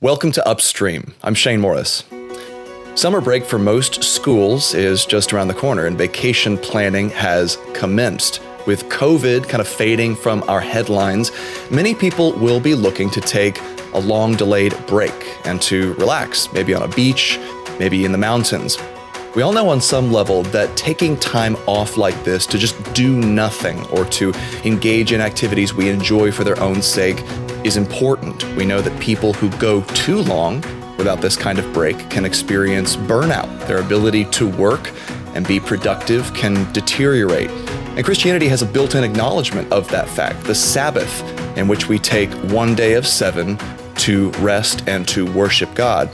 Welcome to Upstream. I'm Shane Morris. Summer break for most schools is just around the corner, and vacation planning has commenced. With COVID kind of fading from our headlines, many people will be looking to take a long-delayed break and to relax, maybe on a beach, maybe in the mountains. We all know on some level that taking time off like this to just do nothing or to engage in activities we enjoy for their own sake is important. We know that people who go too long without this kind of break can experience burnout. Their ability to work and be productive can deteriorate. And Christianity has a built-in acknowledgement of that fact, the Sabbath, in which we take one day of 7 to rest and to worship God.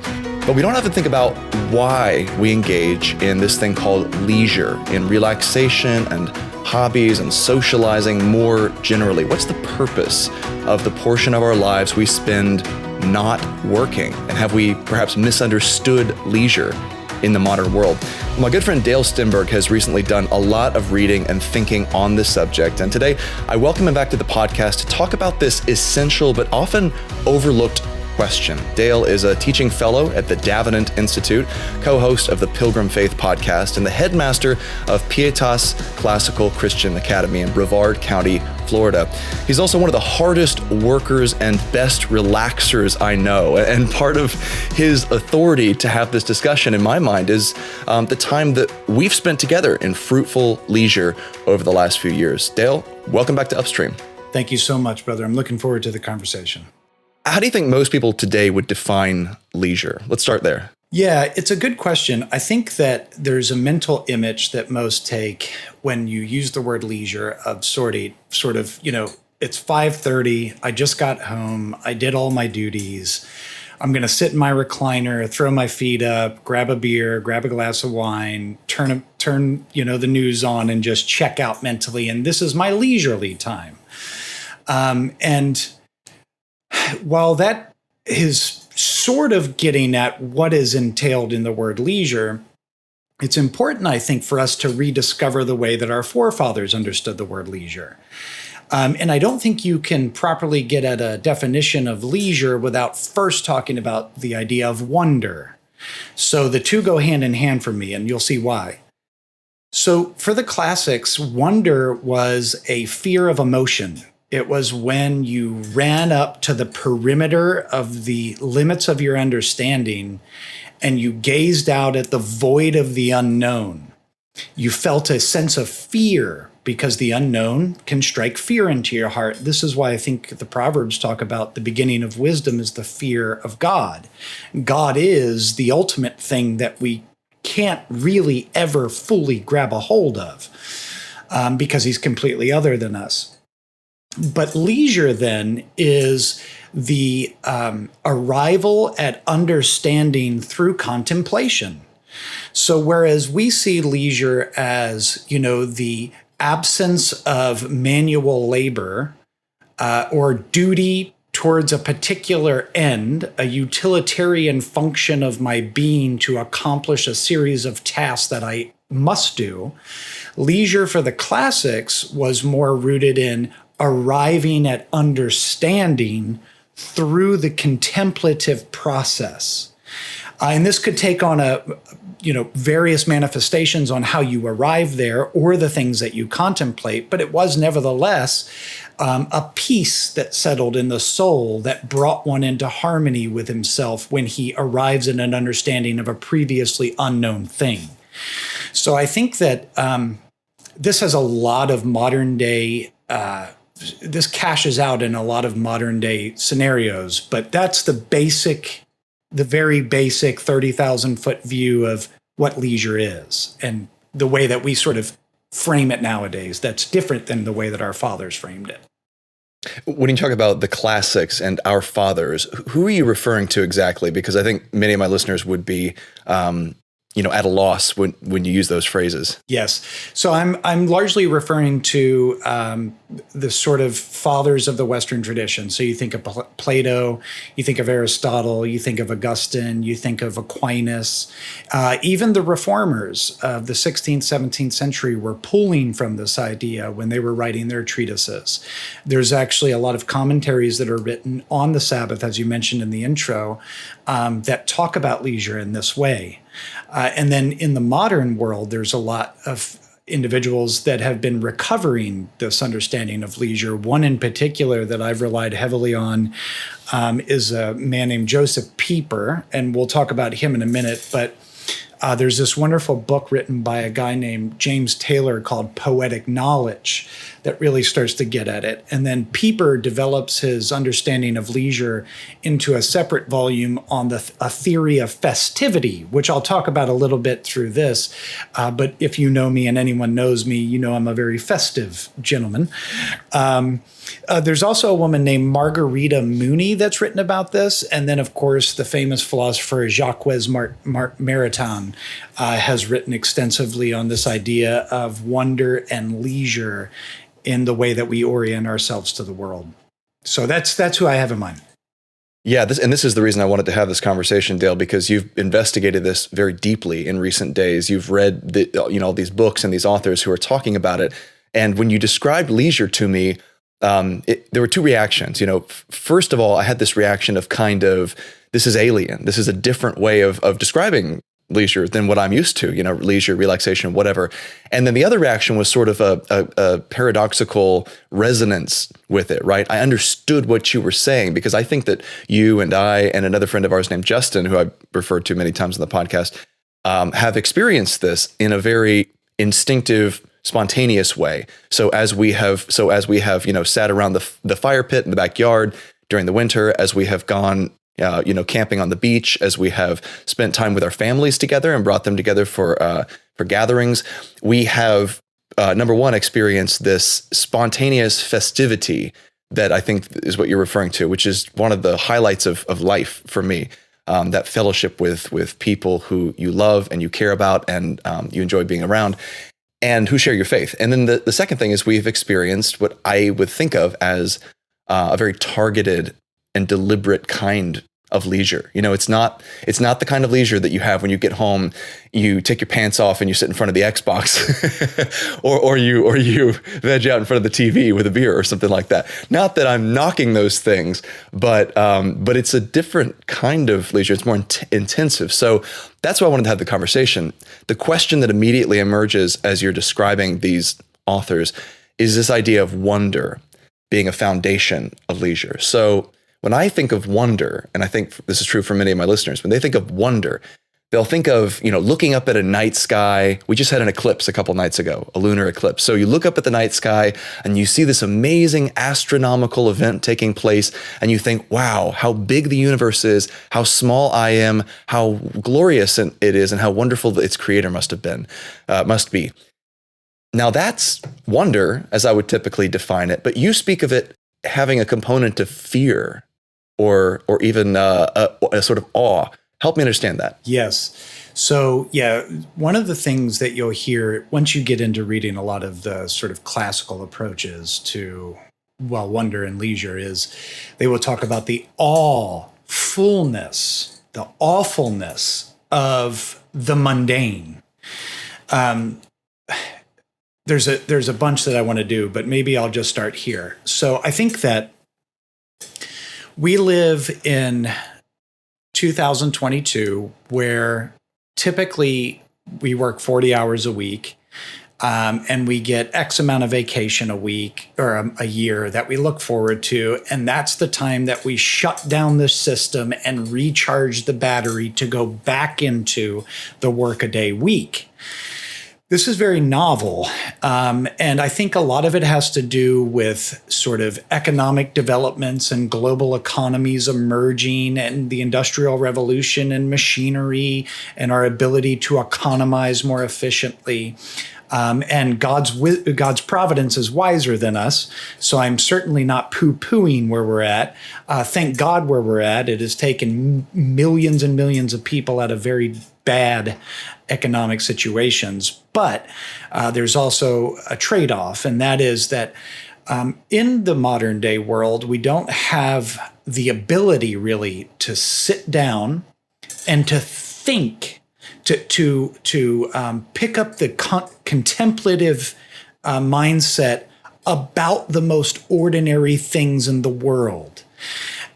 But we don't have to think about why we engage in this thing called leisure, in relaxation and hobbies and socializing more generally. What's the purpose of the portion of our lives we spend not working? And have we perhaps misunderstood leisure in the modern world? My good friend Dale Stenberg has recently done a lot of reading and thinking on this subject. And today I welcome him back to the podcast to talk about this essential but often overlooked question. Dale is a teaching fellow at the Davenant Institute, co-host of the Pilgrim Faith podcast, and the headmaster of Pietas Classical Christian Academy in Brevard County, Florida. He's also one of the hardest workers and best relaxers I know. And part of his authority to have this discussion, in my mind, is the time that we've spent together in fruitful leisure over the last few years. Dale, welcome back to Upstream. Thank you so much, brother. I'm looking forward to the conversation. How do you think most people today would define leisure? Let's start there. Yeah, it's a good question. I think that there's a mental image that most take when you use the word leisure of sort of, it's 5:30, I just got home, I did all my duties, I'm going to sit in my recliner, throw my feet up, grab a beer, grab a glass of wine, turn the news on and just check out mentally. And this is my leisurely time. And while that is sort of getting at what is entailed in the word leisure, it's important, I think, for us to rediscover the way that our forefathers understood the word leisure. And I don't think you can properly get at a definition of leisure without first talking about the idea of wonder. So the two go hand in hand for me, and you'll see why. So for the classics, wonder was a fear of emotion. It was when you ran up to the perimeter of the limits of your understanding and you gazed out at the void of the unknown. You felt a sense of fear because the unknown can strike fear into your heart. This is why I think the Proverbs talk about the beginning of wisdom is the fear of God. God is the ultimate thing that we can't really ever fully grab a hold of because he's completely other than us. But leisure then is the arrival at understanding through contemplation. So whereas we see leisure as, the absence of manual labor or duty towards a particular end, a utilitarian function of my being to accomplish a series of tasks that I must do, leisure for the classics was more rooted in arriving at understanding through the contemplative process. And this could take on various manifestations on how you arrive there or the things that you contemplate, but it was nevertheless a peace that settled in the soul that brought one into harmony with himself when he arrives at an understanding of a previously unknown thing. So I think that this has a lot of modern day this cashes out in a lot of modern day scenarios, but that's the very basic 30,000 foot view of what leisure is and the way that we sort of frame it nowadays. That's different than the way that our fathers framed it. When you talk about the classics and our fathers, who are you referring to exactly? Because I think many of my listeners would be at a loss when you use those phrases. Yes. So I'm largely referring to the sort of fathers of the Western tradition. So you think of Plato, you think of Aristotle, you think of Augustine, you think of Aquinas. Even the reformers of the 16th, 17th century were pulling from this idea when they were writing their treatises. There's actually a lot of commentaries that are written on the Sabbath, as you mentioned in the intro, that talk about leisure in this way. And then in the modern world, there's a lot of individuals that have been recovering this understanding of leisure. One in particular that I've relied heavily on is a man named Joseph Pieper, and we'll talk about him in a minute. But there's this wonderful book written by a guy named James Taylor called Poetic Knowledge that really starts to get at it. And then Pieper develops his understanding of leisure into a separate volume on a theory of festivity, which I'll talk about a little bit through this. But if you know me and anyone knows me, you know I'm a very festive gentleman. There's also a woman named Margarita Mooney that's written about this. And then, of course, the famous philosopher Jacques Maritain has written extensively on this idea of wonder and leisure in the way that we orient ourselves to the world. So that's who I have in mind. Yeah, this is the reason I wanted to have this conversation, Dale, because you've investigated this very deeply in recent days. You've read all these books and these authors who are talking about it. And when you described leisure to me, there were two reactions. First of all, I had this reaction of kind of, this is alien. This is a different way of describing leisure than what I'm used to, leisure, relaxation, whatever. And then the other reaction was sort of a paradoxical resonance with it, right? I understood what you were saying because I think that you and I and another friend of ours named Justin, who I've referred to many times on the podcast, have experienced this in a very instinctive, spontaneous way. So as we have, sat around the fire pit in the backyard during the winter, as we have gone camping on the beach, as we have spent time with our families together and brought them together for gatherings, we have, number one, experienced this spontaneous festivity that I think is what you're referring to, which is one of the highlights of life for me, that fellowship with people who you love and you care about and you enjoy being around and who share your faith. And then the second thing is we've experienced what I would think of as a very targeted and deliberate kind of leisure. It's not the kind of leisure that you have when you get home, you take your pants off and you sit in front of the Xbox or you veg out in front of the TV with a beer or something like that. Not that I'm knocking those things, but it's a different kind of leisure. It's more intensive. So that's why I wanted to have the conversation. The question that immediately emerges as you're describing these authors is this idea of wonder being a foundation of leisure. So when I think of wonder, and I think this is true for many of my listeners, when they think of wonder, they'll think of, looking up at a night sky. We just had an eclipse a couple nights ago, a lunar eclipse. So you look up at the night sky and you see this amazing astronomical event taking place and you think, wow, how big the universe is, how small I am, how glorious it is, and how wonderful its creator must be. Now that's wonder, as I would typically define it, but you speak of it having a component of fear or even a sort of awe. Help me understand that. Yes. So, one of the things that you'll hear once you get into reading a lot of the sort of classical approaches to, wonder and leisure is they will talk about the awfulness of the mundane. There's a bunch that I want to do, but maybe I'll just start here. So I think that we live in 2022 where typically we work 40 hours a week and we get X amount of vacation a week or a year that we look forward to. And that's the time that we shut down the system and recharge the battery to go back into the workaday week. This is very novel, and I think a lot of it has to do with sort of economic developments and global economies emerging and the Industrial Revolution and machinery and our ability to economize more efficiently. And God's providence is wiser than us, so I'm certainly not poo-pooing where we're at. Thank God where we're at. It has taken millions and millions of people out of very bad economic situations. But there's also a trade-off, and that is that in the modern day world, we don't have the ability really to sit down and to think, to pick up the contemplative mindset about the most ordinary things in the world.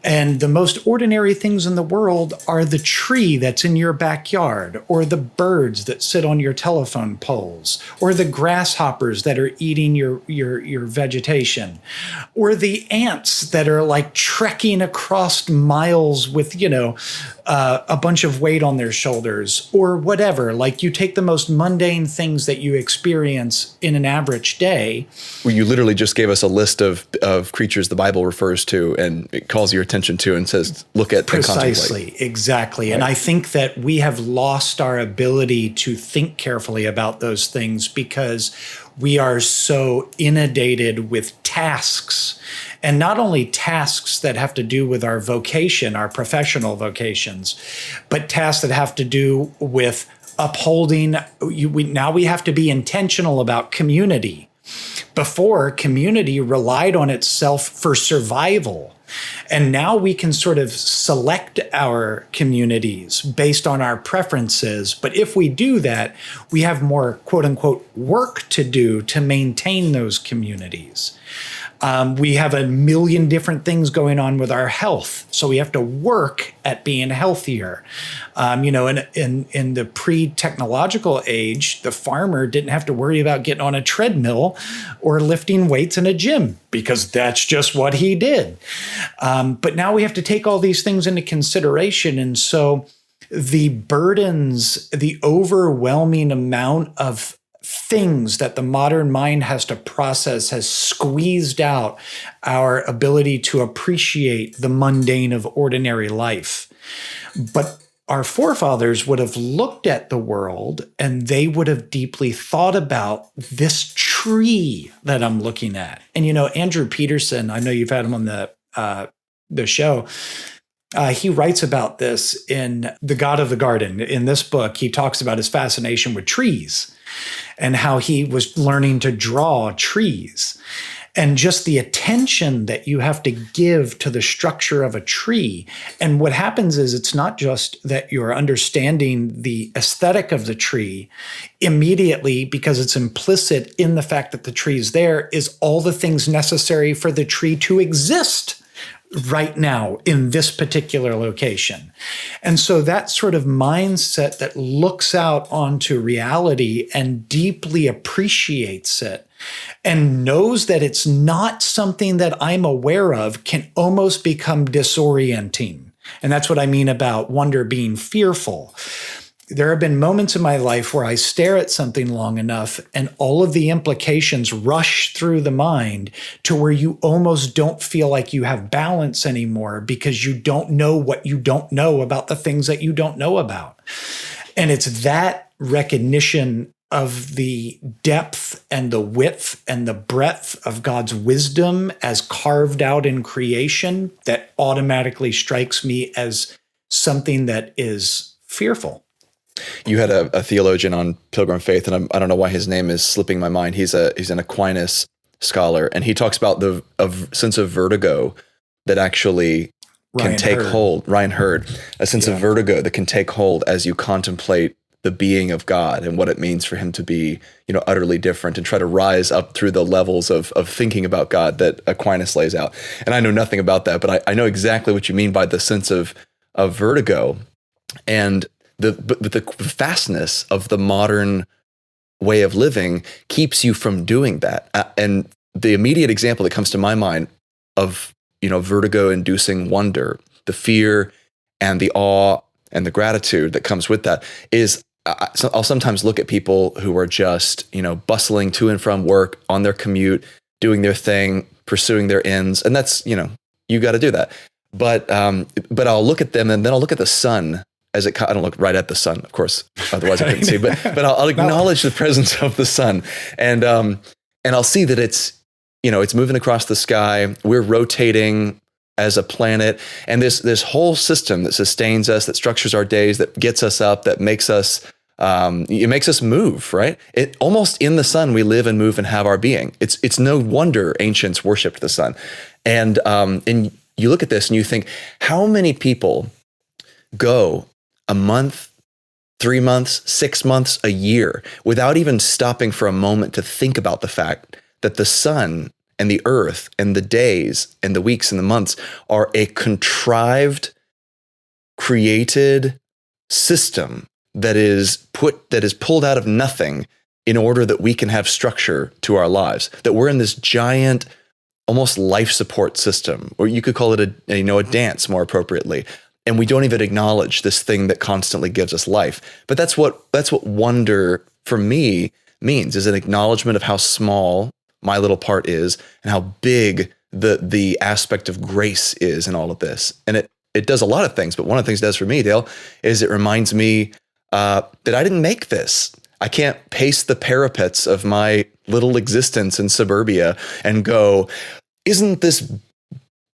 And the most ordinary things in the world are the tree that's in your backyard, or the birds that sit on your telephone poles, or the grasshoppers that are eating your vegetation, or the ants that are like trekking across miles with, a bunch of weight on their shoulders, or whatever. Like, you take the most mundane things that you experience in an average day. Well, you literally just gave us a list of creatures the Bible refers to, and it calls your attention to and says, look at and contemplate. Precisely, exactly. Right. And I think that we have lost our ability to think carefully about those things because we are so inundated with tasks, and not only tasks that have to do with our vocation, our professional vocations, but tasks that have to do with upholding. Now we have to be intentional about community. Before, community relied on itself for survival. And now we can sort of select our communities based on our preferences. But if we do that, we have more, quote unquote, work to do to maintain those communities. We have a million different things going on with our health. So we have to work at being healthier. In the pre-technological age, the farmer didn't have to worry about getting on a treadmill or lifting weights in a gym because that's just what he did. But now we have to take all these things into consideration. And so the burdens, the overwhelming amount of things that the modern mind has to process has squeezed out our ability to appreciate the mundane of ordinary life. But our forefathers would have looked at the world and they would have deeply thought about this tree that I'm looking at. And, Andrew Peterson, I know you've had him on the show. He writes about this in The God of the Garden. In this book, he talks about his fascination with trees and how he was learning to draw trees, and just the attention that you have to give to the structure of a tree. And what happens is it's not just that you're understanding the aesthetic of the tree immediately because it's implicit in the fact that the tree is there, is all the things necessary for the tree to exist right now in this particular location. And so that sort of mindset that looks out onto reality and deeply appreciates it and knows that it's not something that I'm aware of can almost become disorienting. And that's what I mean about wonder being fearful. There have been moments in my life where I stare at something long enough and all of the implications rush through the mind to where you almost don't feel like you have balance anymore because you don't know what you don't know about the things that you don't know about. And it's that recognition of the depth and the width and the breadth of God's wisdom as carved out in creation that automatically strikes me as something that is fearful. You had a theologian on Pilgrim Faith, and I don't know why his name is slipping my mind. He's an Aquinas scholar, and he talks about the sense of vertigo that actually can take hold. Ryan Hurd, a sense of vertigo that can take hold as you contemplate the being of God and what it means for him to be, utterly different, and try to rise up through the levels of thinking about God that Aquinas lays out. And I know nothing about that, but I know exactly what you mean by the sense of vertigo. And the fastness of the modern way of living keeps you from doing that. And the immediate example that comes to my mind of, vertigo-inducing wonder, the fear and the awe and the gratitude that comes with that is I'll sometimes look at people who are just, bustling to and from work on their commute, doing their thing, pursuing their ends. And that's, you got to do that. But I'll look at them and then I'll look at the sun. I don't look right at the sun, of course, otherwise I couldn't see, but I'll acknowledge the presence of the sun. And I'll see that it's moving across the sky. We're rotating as a planet, and this whole system that sustains us, that structures our days, that gets us up, that makes us it makes us move, right? It almost in the sun we live and move and have our being. It's no wonder ancients worshipped the sun, and you look at this and you think, how many people go a month, 3 months, 6 months, a year without even stopping for a moment to think about the fact that the sun and the earth and the days and the weeks and the months are a contrived, created system that is pulled out of nothing in order that we can have structure to our lives, that we're in this giant, almost life support system, or you could call it a dance more appropriately. And we don't even acknowledge this thing that constantly gives us life. But that's what wonder for me means, is an acknowledgement of how small my little part is and how big the aspect of grace is in all of this. And it does a lot of things, but one of the things it does for me, Dale, is it reminds me that I didn't make this. I can't pace the parapets of my little existence in suburbia and go, isn't this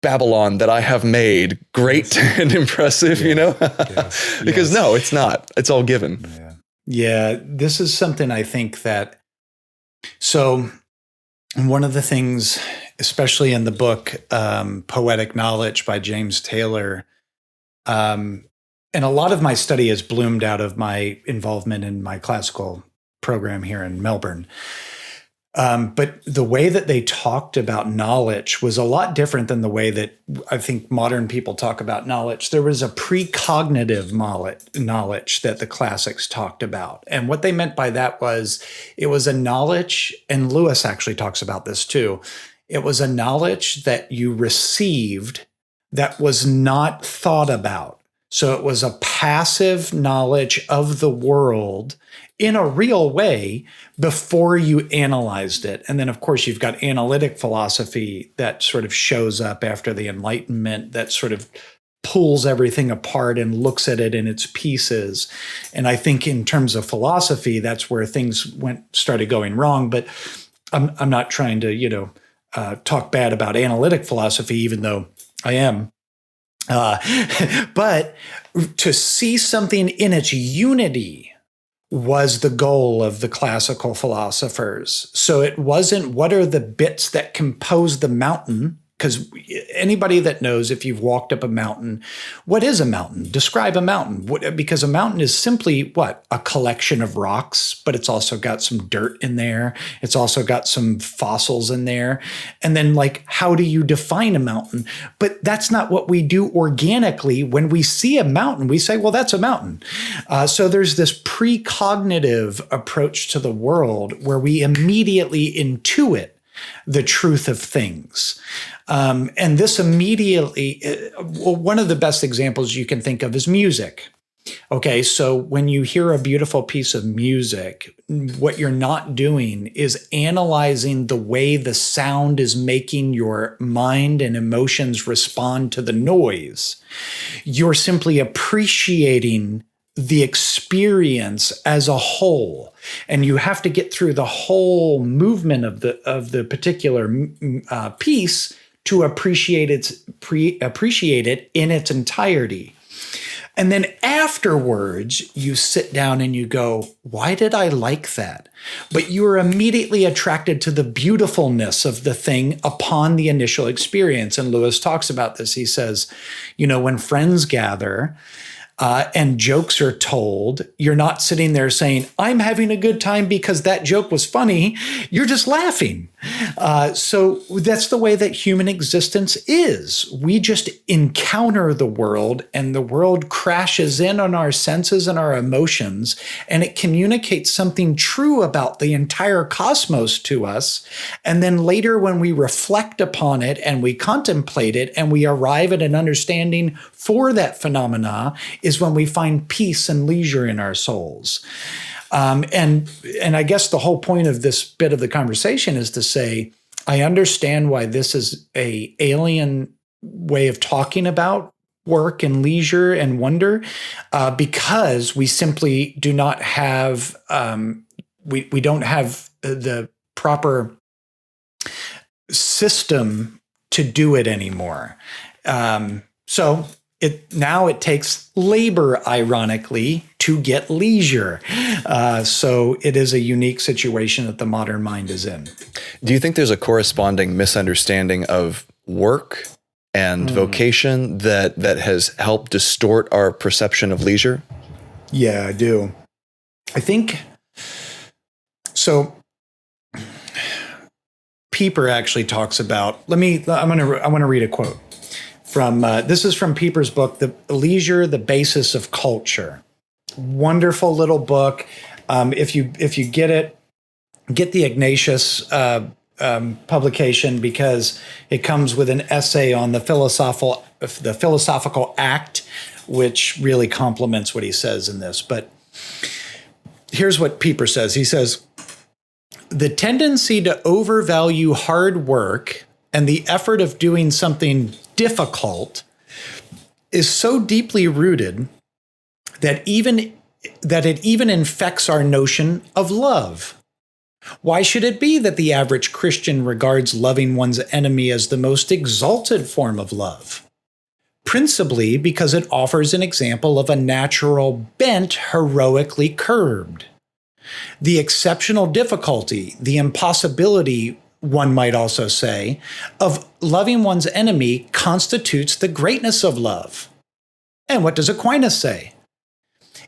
Babylon that I have made great and impressive, Yes. Because no, it's not. It's all given. Yeah, this is something I think that, so one of the things, especially in the book, Poetic Knowledge by James Taylor, and a lot of my study has bloomed out of my involvement in my classical program here in Melbourne. But the way that they talked about knowledge was a lot different than the way that I think modern people talk about knowledge. There was a precognitive knowledge that the classics talked about. And what they meant by that was it was a knowledge, and Lewis actually talks about this too. It was a knowledge that you received that was not thought about. So it was a passive knowledge of the world in a real way before you analyzed it. And then, of course, you've got analytic philosophy that sort of shows up after the Enlightenment, that sort of pulls everything apart and looks at it in its pieces. And I think in terms of philosophy, that's where things started going wrong. But I'm not trying to, talk bad about analytic philosophy, even though I am. But to see something in its unity was the goal of the classical philosophers. So it wasn't what are the bits that compose the mountain, because anybody that knows, if you've walked up a mountain, what is a mountain? Describe a mountain. Because a mountain is simply what? A collection of rocks, but it's also got some dirt in there. It's also got some fossils in there. And then, how do you define a mountain? But that's not what we do organically. When we see a mountain, we say, well, that's a mountain. So there's this precognitive approach to the world where we immediately intuit the truth of things. And this immediately, one of the best examples you can think of is music. Okay, so when you hear a beautiful piece of music, what you're not doing is analyzing the way the sound is making your mind and emotions respond to the noise. You're simply appreciating the experience as a whole, and you have to get through the whole movement of the particular piece to appreciate it in its entirety. And then afterwards, you sit down and you go, why did I like that? But you are immediately attracted to the beautifulness of the thing upon the initial experience. And Lewis talks about this. He says, when friends gather, and jokes are told, you're not sitting there saying, I'm having a good time because that joke was funny. You're just laughing. So that's the way that human existence is. We just encounter the world, and the world crashes in on our senses and our emotions, and it communicates something true about the entire cosmos to us. And then later, when we reflect upon it and we contemplate it and we arrive at an understanding for that phenomena, is when we find peace and leisure in our souls. And I guess the whole point of this bit of the conversation is to say, I understand why this is an alien way of talking about work and leisure and wonder, because we simply do not have we don't have the proper system to do it anymore. So it takes labor, ironically, to get leisure. So it is a unique situation that the modern mind is in. Do you think there's a corresponding misunderstanding of work and vocation that has helped distort our perception of leisure? Yeah, I do. I think so. Pieper actually talks about. I want to read a quote from. This is from Pieper's book, "The Leisure: The Basis of Culture." Wonderful little book. If you get it, get the Ignatius publication, because it comes with an essay on the philosophical act, which really complements what he says in this. But here's what Pieper says. He says, the tendency to overvalue hard work and the effort of doing something difficult is so deeply rooted that it even infects our notion of love. Why should it be that the average Christian regards loving one's enemy as the most exalted form of love? Principally because it offers an example of a natural bent heroically curbed. The exceptional difficulty, the impossibility, one might also say, of loving one's enemy constitutes the greatness of love. And what does Aquinas say?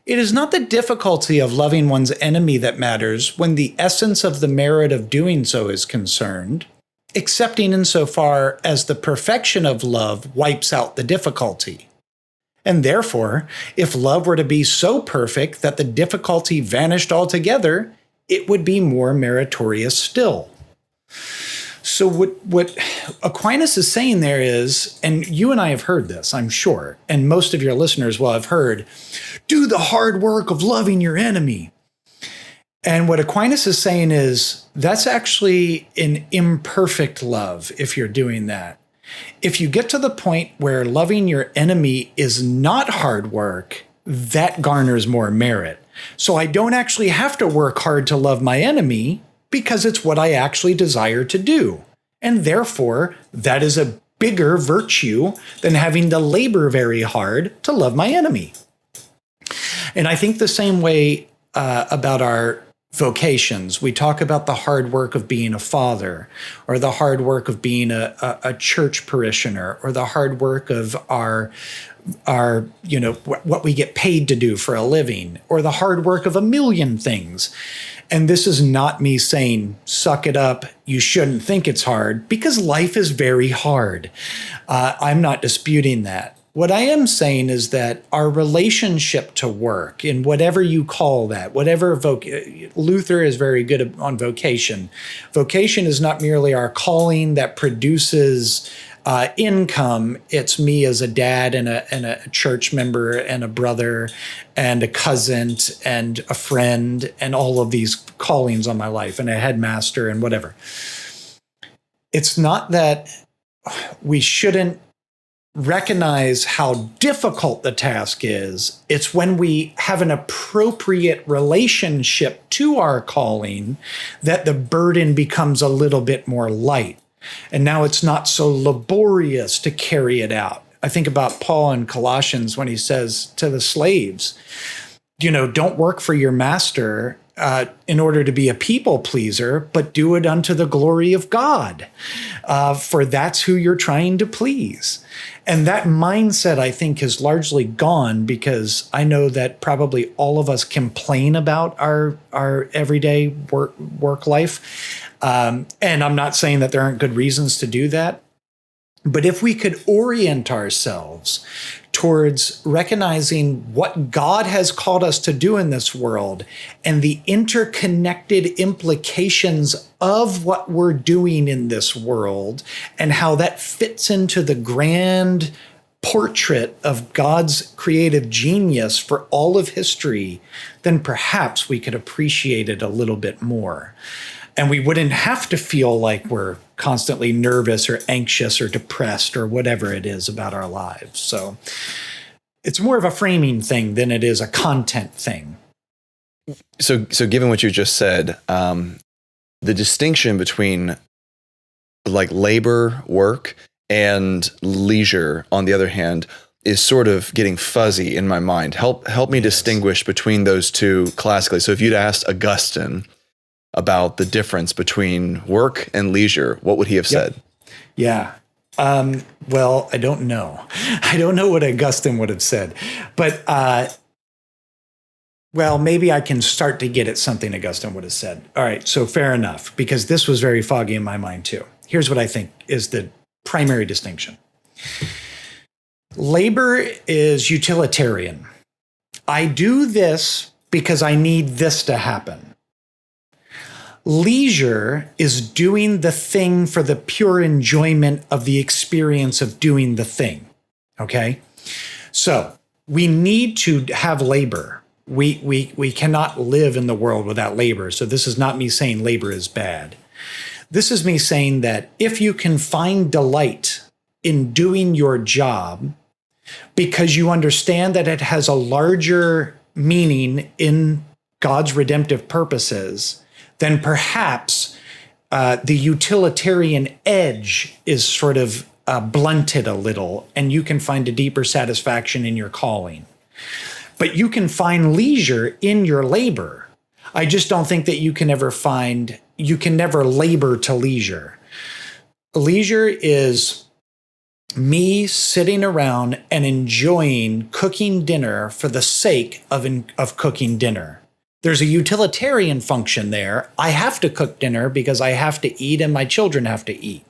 It is not the difficulty of loving one's enemy that matters when the essence of the merit of doing so is concerned, excepting insofar as the perfection of love wipes out the difficulty. And therefore, if love were to be so perfect that the difficulty vanished altogether, it would be more meritorious still. So what Aquinas is saying there is, and you and I have heard this, I'm sure, and most of your listeners will have heard, do the hard work of loving your enemy. And what Aquinas is saying is, that's actually an imperfect love if you're doing that. If you get to the point where loving your enemy is not hard work, that garners more merit. So I don't actually have to work hard to love my enemy because it's what I actually desire to do. And therefore, that is a bigger virtue than having to labor very hard to love my enemy. And I think the same way about our vocations. We talk about the hard work of being a father, or the hard work of being a church parishioner, or the hard work of our what we get paid to do for a living, or the hard work of a million things. And this is not me saying, suck it up, you shouldn't think it's hard, because life is very hard. I'm not disputing that. What I am saying is that our relationship to work, in whatever you call that, Luther is very good on vocation. Vocation is not merely our calling that produces income. It's me as a dad and a church member and a brother and a cousin and a friend and all of these callings on my life, and a headmaster and whatever. It's not that we shouldn't recognize how difficult the task is. It's when we have an appropriate relationship to our calling that the burden becomes a little bit more light. And now it's not so laborious to carry it out. I think about Paul in Colossians when he says to the slaves, don't work for your master in order to be a people pleaser, but do it unto the glory of God, for that's who you're trying to please. And that mindset, I think, is largely gone, because I know that probably all of us complain about our everyday work life. And I'm not saying that there aren't good reasons to do that. But if we could orient ourselves towards recognizing what God has called us to do in this world and the interconnected implications of what we're doing in this world and how that fits into the grand portrait of God's creative genius for all of history, then perhaps we could appreciate it a little bit more. And we wouldn't have to feel like we're constantly nervous or anxious or depressed or whatever it is about our lives. So it's more of a framing thing than it is a content thing. So given what you just said, the distinction between like labor, work, and leisure, on the other hand, is sort of getting fuzzy in my mind. Help me distinguish between those two classically. So if you'd asked Augustine about the difference between work and leisure, what would he have said? Yeah. Well, I don't know. I don't know what Augustine would have said, but well, maybe I can start to get at something Augustine would have said. All right, so fair enough, because this was very foggy in my mind too. Here's what I think is the primary distinction. Labor is utilitarian. I do this because I need this to happen. Leisure is doing the thing for the pure enjoyment of the experience of doing the thing. Okay? So we need to have labor. We cannot live in the world without labor. So this is not me saying labor is bad. This is me saying that if you can find delight in doing your job because you understand that it has a larger meaning in God's redemptive purposes, then perhaps the utilitarian edge is sort of blunted a little, and you can find a deeper satisfaction in your calling. But you can find leisure in your labor. I just don't think that you can never labor to leisure. Leisure is me sitting around and enjoying cooking dinner for the sake of cooking dinner. There's a utilitarian function there. I have to cook dinner because I have to eat and my children have to eat.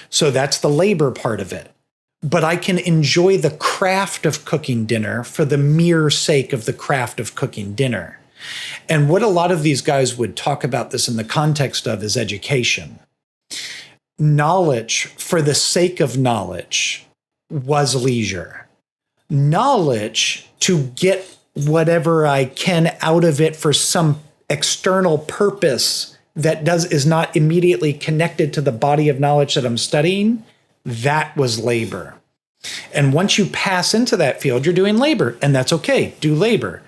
So that's the labor part of it. But I can enjoy the craft of cooking dinner for the mere sake of the craft of cooking dinner. And what a lot of these guys would talk about this in the context of is education. Knowledge for the sake of knowledge was leisure. Knowledge to get whatever I can out of it for some external purpose that is not immediately connected to the body of knowledge that I'm studying, that was labor. And once you pass into that field, you're doing labor, and that's okay. Do labor.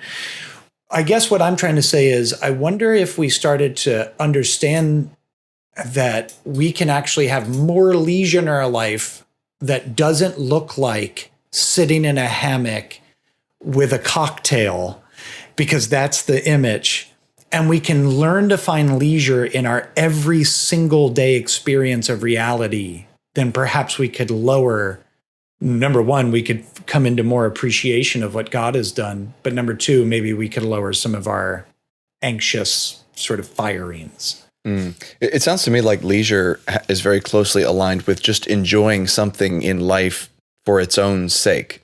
I guess what I'm trying to say is I wonder if we started to understand that we can actually have more leisure in our life that doesn't look like sitting in a hammock with a cocktail, because that's the image. And we can learn to find leisure in our every single day experience of reality. Then perhaps we could lower, number one, we could come into more appreciation of what God has done. But number two, maybe we could lower some of our anxious sort of firings. It sounds to me like leisure is very closely aligned with just enjoying something in life for its own sake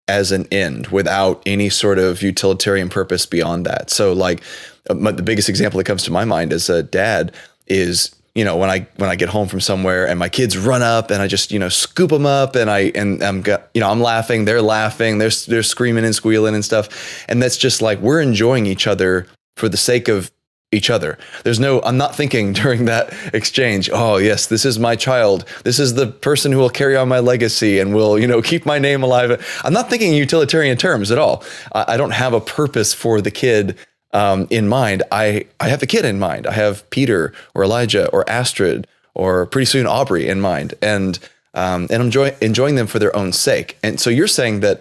as an end without any sort of utilitarian purpose beyond that. So like the biggest example that comes to my mind as a dad is, when I get home from somewhere and my kids run up and I just, scoop them up and I'm laughing, they're laughing, they're screaming and squealing and stuff. And that's just like, we're enjoying each other for the sake of each other. I'm not thinking during that exchange, oh yes, this is my child. This is the person who will carry on my legacy and will, keep my name alive. I'm not thinking in utilitarian terms at all. I don't have a purpose for the kid in mind. I have the kid in mind. I have Peter or Elijah or Astrid or pretty soon Aubrey in mind, and I'm enjoying them for their own sake. And so you're saying that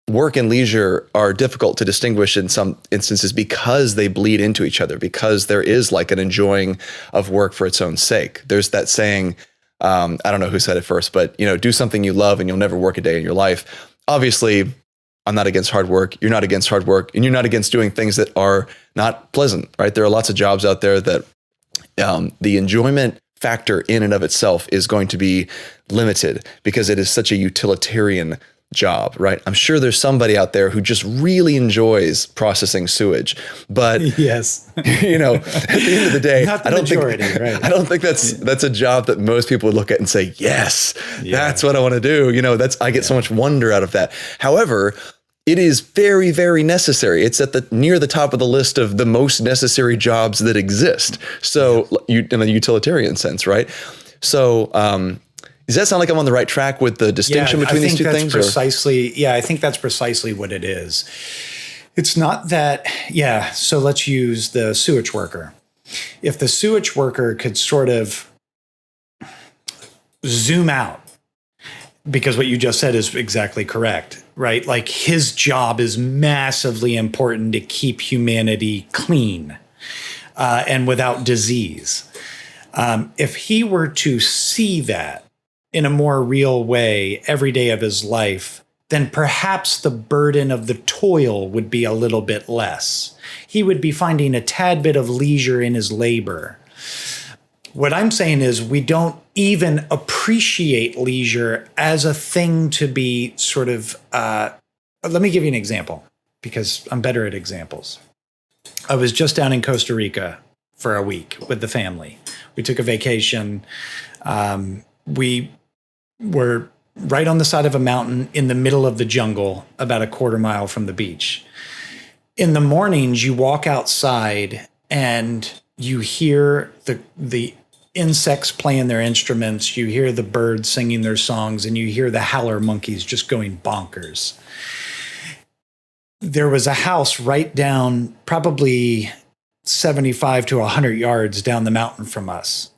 work and leisure are difficult to distinguish in some instances because they bleed into each other, because there is like an enjoying of work for its own sake. There's that saying, I don't know who said it first, but do something you love and you'll never work a day in your life. Obviously, I'm not against hard work. You're not against hard work, and you're not against doing things that are not pleasant, right? There are lots of jobs out there that the enjoyment factor in and of itself is going to be limited because it is such a utilitarian job, right? I'm sure there's somebody out there who just really enjoys processing sewage, but yes, at the end of the day, not the majority, right? I don't think that's a job that most people would look at and say, yes, that's what I want to do. I get so much wonder out of that. However, it is very, very necessary. It's near the top of the list of the most necessary jobs that exist. So in a utilitarian sense, right? So, does that sound like I'm on the right track with the distinction between these two things? I think that's precisely what it is. It's not that, so let's use the sewage worker. If the sewage worker could sort of zoom out because what you just said is exactly correct, right? Like his job is massively important to keep humanity clean and without disease. If he were to see that in a more real way every day of his life, then perhaps the burden of the toil would be a little bit less. He would be finding a tad bit of leisure in his labor. What I'm saying is we don't even appreciate leisure as a thing to be sort of, let me give you an example because I'm better at examples. I was just down in Costa Rica for a week with the family. We took a vacation. We were right on the side of a mountain in the middle of the jungle, about a quarter mile from the beach. In the mornings, you walk outside and you hear the insects playing their instruments, you hear the birds singing their songs, and you hear the howler monkeys just going bonkers. There was a house right down, probably 75 to 100 yards down the mountain from us.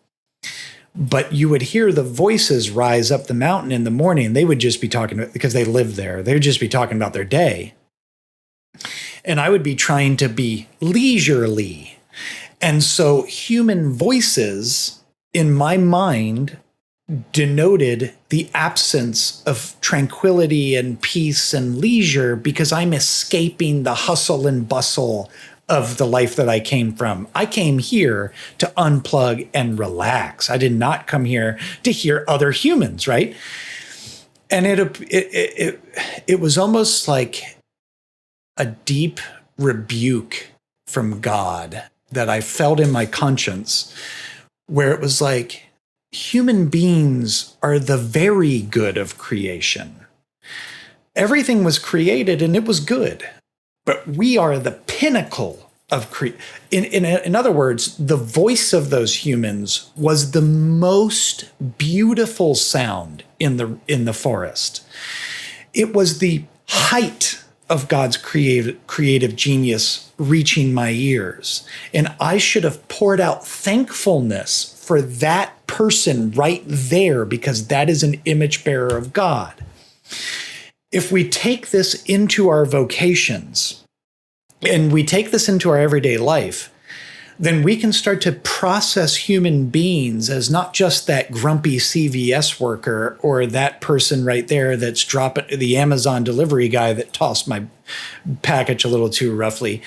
But you would hear the voices rise up the mountain in the morning. They would just be talking, because they lived there, they would just be talking about their day. And I would be trying to be leisurely. And so human voices, in my mind, denoted the absence of tranquility and peace and leisure because I'm escaping the hustle and bustle of the life that I came from. I came here to unplug and relax. I did not come here to hear other humans, right? And it was almost like a deep rebuke from God that I felt in my conscience, where it was like, human beings are the very good of creation. Everything was created and it was good, but we are the pinnacle of in other words, the voice of those humans was the most beautiful sound in the forest. It was the height of God's creative genius reaching my ears. And I should have poured out thankfulness for that person right there, because that is an image bearer of God. If we take this into our vocations and we take this into our everyday life, then we can start to process human beings as not just that grumpy CVS worker or that person right there that's dropping the Amazon delivery guy that tossed my package a little too roughly,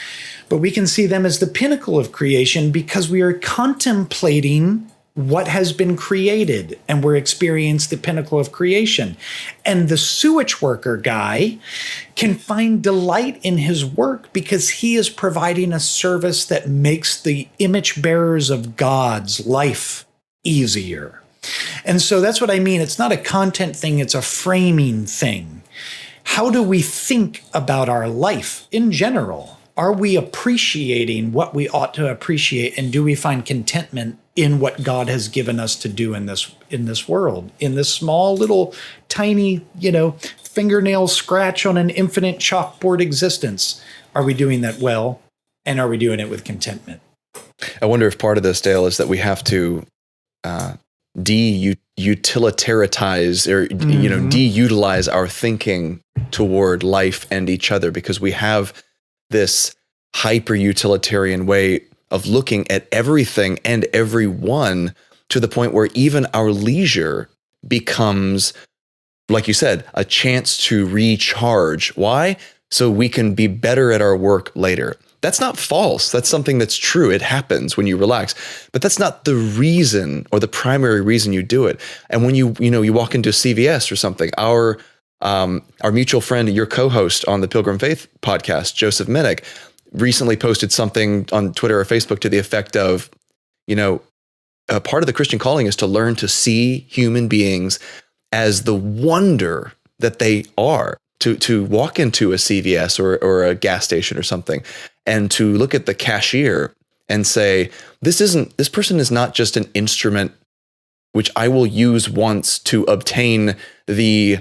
but we can see them as the pinnacle of creation because we are contemplating what has been created and we're experiencing the pinnacle of creation. And the sewage worker guy can find delight in his work because he is providing a service that makes the image bearers of God's life easier. And so that's what I mean. It's not a content thing, it's a framing thing. How do we think about our life in general? Are we appreciating what we ought to appreciate? And do we find contentment in what God has given us to do in this world, in this small little tiny, fingernail scratch on an infinite chalkboard existence? Are we doing that well? And are we doing it with contentment? I wonder if part of this, Dale, is that we have to de-utilitarize or de-utilize our thinking toward life and each other, because we have this hyper-utilitarian way of looking at everything and everyone to the point where even our leisure becomes, like you said, a chance to recharge. Why? So we can be better at our work later. That's not false. That's something that's true. It happens when you relax, but that's not the reason or the primary reason you do it. And when you walk into CVS or something, our mutual friend, your co-host on the Pilgrim Faith podcast, Joseph Minnick, recently posted something on Twitter or Facebook to the effect of, a part of the Christian calling is to learn to see human beings as the wonder that they are, to walk into a CVS or a gas station or something, and to look at the cashier and say, this person is not just an instrument which I will use once to obtain the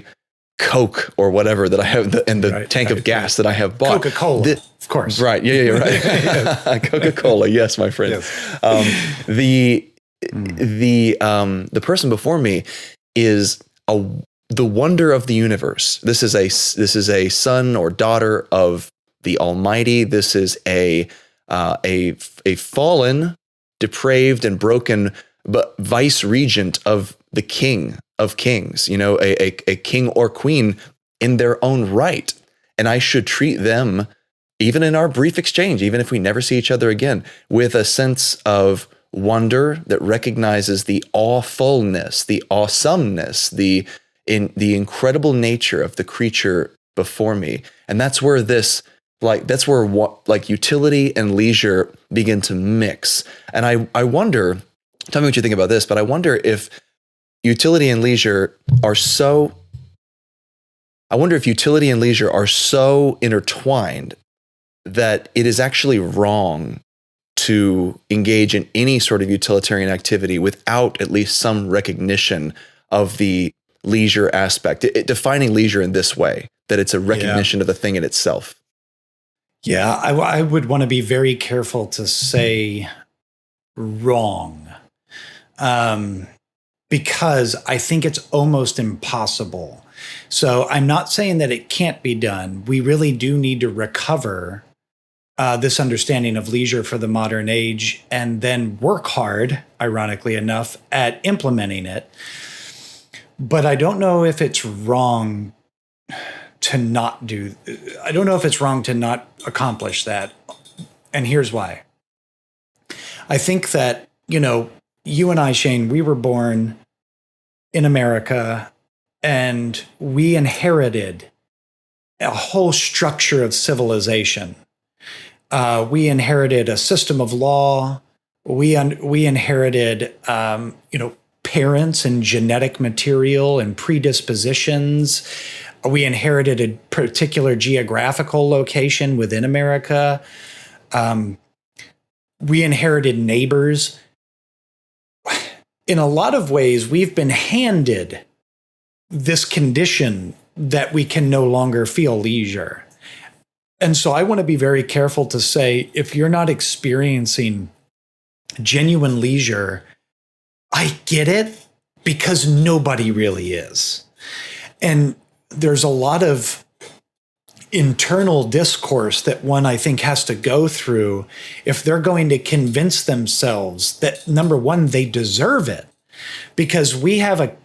Coke or whatever that I have and the tank of gas that I have bought. Coca-Cola, of course. Right. Yeah, right. Coca-Cola. Yes, my friend. Yes. The person before me is the wonder of the universe. This is a son or daughter of the Almighty. This is a fallen, depraved, and broken but vice regent of the King of Kings, a king or queen in their own right. And I should treat them, even in our brief exchange, even if we never see each other again, with a sense of wonder that recognizes the awfulness, the awesomeness, the incredible nature of the creature before me. And that's where utility and leisure begin to mix. And I wonder, tell me what you think about this, but I wonder if utility and leisure are so intertwined that it is actually wrong to engage in any sort of utilitarian activity without at least some recognition of the leisure aspect. Defining leisure in this way, that it's a recognition of the thing in itself. Yeah, I would want to be very careful to say wrong, because I think it's almost impossible. So I'm not saying that it can't be done. We really do need to recover this understanding of leisure for the modern age, and then work hard, ironically enough, at implementing it. But I don't know if it's wrong to not accomplish that. And here's why. I think that, you and I, Shane, we were born in America, and we inherited a whole structure of civilization. We inherited a system of law. We inherited, parents and genetic material and predispositions. We inherited a particular geographical location within America. We inherited neighbors. In a lot of ways, we've been handed this condition that we can no longer feel leisure. And so I want to be very careful to say, if you're not experiencing genuine leisure, I get it, because nobody really is. And there's a lot of internal discourse that one, I think, has to go through if they're going to convince themselves that, number one, they deserve it. Because we have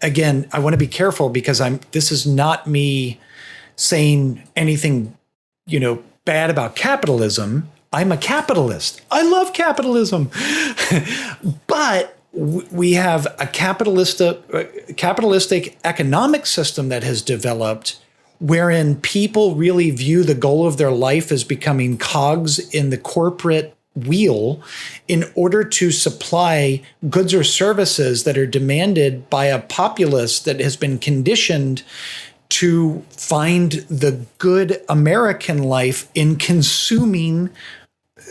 again, I want to be careful, because this is not me saying anything, bad about capitalism. I'm a capitalist. I love capitalism. But we have a capitalistic economic system that has developed, wherein people really view the goal of their life as becoming cogs in the corporate wheel in order to supply goods or services that are demanded by a populace that has been conditioned to find the good American life in consuming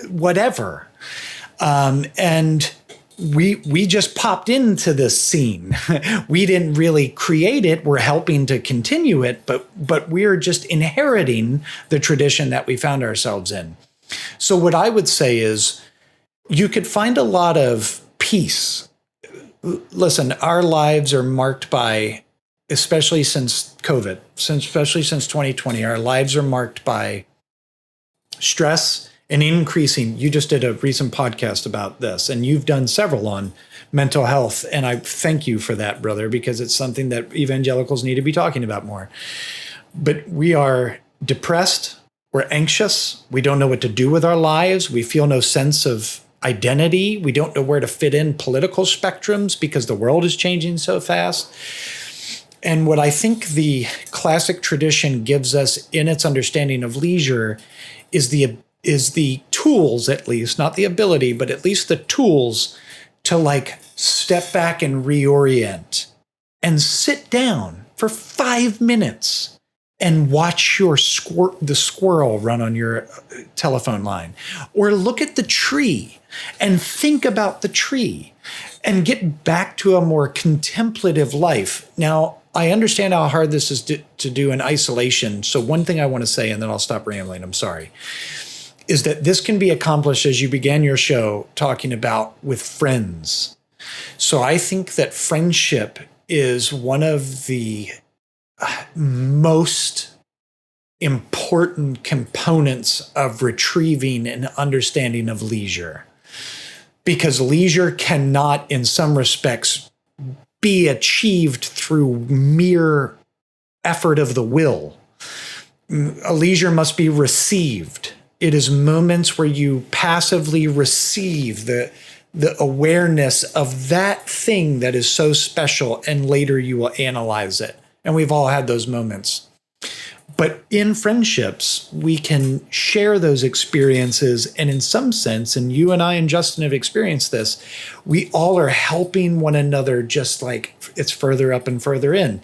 whatever. And we just popped into this scene. We didn't really create it. We're helping to continue it, but we're just inheriting the tradition that we found ourselves in. So what I would say is, you could find a lot of peace. Listen, our lives are marked by, especially since COVID, especially since 2020, our lives are marked by stress and increasing. You just did a recent podcast about this, and you've done several on mental health. And I thank you for that, brother, because it's something that evangelicals need to be talking about more. But we are depressed. We're anxious. We don't know what to do with our lives. We feel no sense of identity. We don't know where to fit in political spectrums because the world is changing so fast. And what I think the classic tradition gives us in its understanding of leisure is the tools, at least, not the ability, but at least the tools to step back and reorient and sit down for 5 minutes and watch the squirrel run on your telephone line, or look at the tree and think about the tree and get back to a more contemplative life. Now, I understand how hard this is to do in isolation. So one thing I want to say, and then I'll stop rambling, I'm sorry, is that this can be accomplished, as you began your show talking about, with friends. So I think that friendship is one of the most important components of retrieving an understanding of leisure. Because leisure cannot, in some respects, be achieved through mere effort of the will. A leisure must be received. It is moments where you passively receive the awareness of that thing that is so special, and later you will analyze it. And we've all had those moments. But in friendships, we can share those experiences. And in some sense, and you and I and Justin have experienced this, we all are helping one another, just like it's further up and further in.